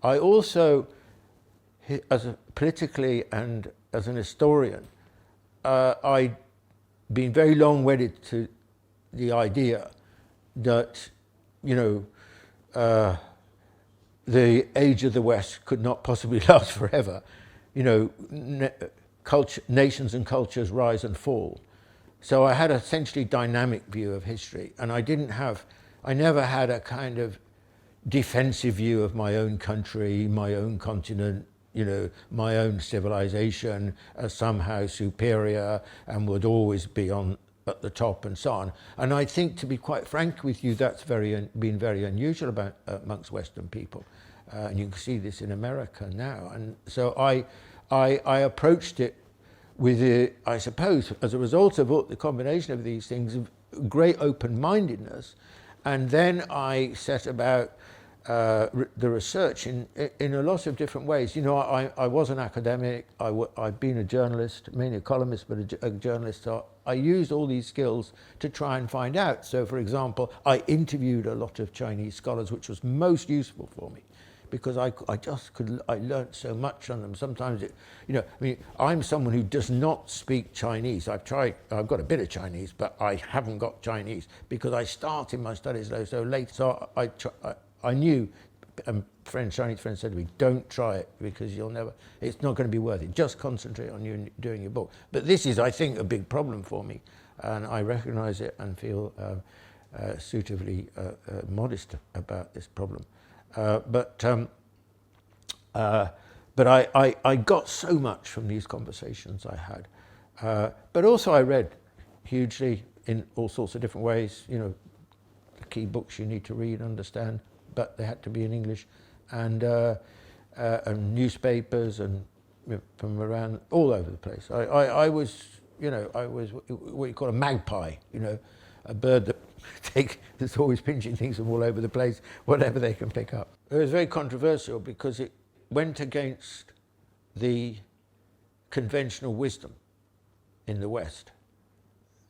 I also, as politically and as an historian, I'd been very long wedded to the idea that, the age of the West could not possibly last forever. Nations and cultures rise and fall. So I had an essentially dynamic view of history, and I never had a kind of defensive view of my own country, my own continent, my own civilization as somehow superior and would always be at the top and so on. And I think, to be quite frank with you, that's been very unusual amongst Western people. And you can see this in America now. And so I approached it with, I suppose, as a result of the combination of these things, of great open-mindedness. And then I set about the research in a lot of different ways. I was an academic. I've been a journalist, mainly a columnist, but a journalist. So I used all these skills to try and find out. So, for example, I interviewed a lot of Chinese scholars, which was most useful for me, because I learned so much on them. Sometimes I'm someone who does not speak Chinese. I've got a bit of Chinese, but I haven't got Chinese because I started my studies so late. So I knew, Chinese friends said to me, don't try it because it's not going to be worth it. Just concentrate on you doing your book. But this is, I think, a big problem for me, and I recognize it and feel suitably modest about this problem. But I got so much from these conversations I had. But also I read hugely in all sorts of different ways, the key books you need to read and understand, but they had to be in English, and newspapers and from around all over the place. I was what you call a magpie, a bird that's always pinching things from all over the place, whatever they can pick up. It was very controversial because it went against the conventional wisdom in the West.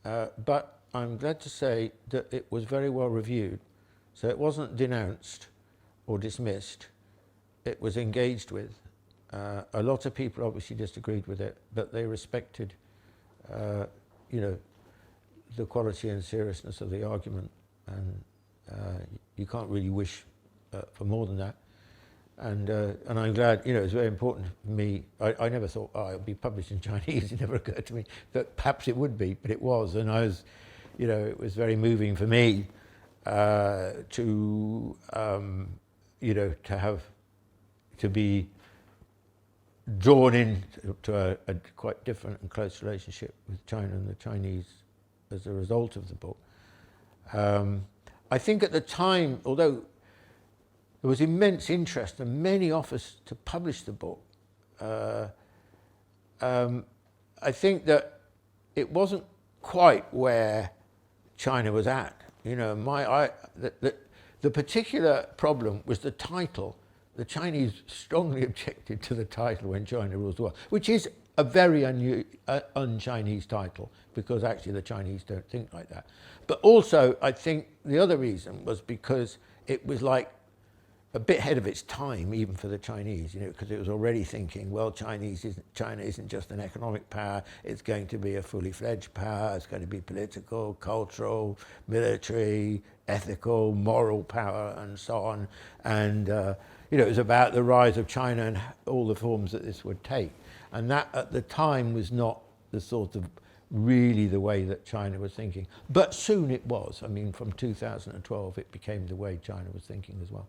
But I'm glad to say that it was very well reviewed. So it wasn't denounced or dismissed. It was engaged with. A lot of people obviously disagreed with it, but they respected, the quality and seriousness of the argument, and you can't really wish for more than that. And I'm glad, it's very important for me. I never thought, it would be published in Chinese. It never occurred to me that perhaps it would be, but it was. And I was, it was very moving for me to be drawn into a quite different and close relationship with China and the Chinese as a result of the book. I think at the time, although there was immense interest and many offers to publish the book, I think that it wasn't quite where China was at. The particular problem was the title. The Chinese strongly objected to the title When China Rules the World, which is a very un-Chinese title, because actually the Chinese don't think like that. But also, I think the other reason was because it was like a bit ahead of its time, even for the Chinese, because it was already thinking, well, China isn't just an economic power, it's going to be a fully fledged power, it's going to be political, cultural, military, ethical, moral power, and so on. And it was about the rise of China and all the forms that this would take. And that at the time was not the sort of really the way that China was thinking. But soon it was. I mean, from 2012, it became the way China was thinking as well.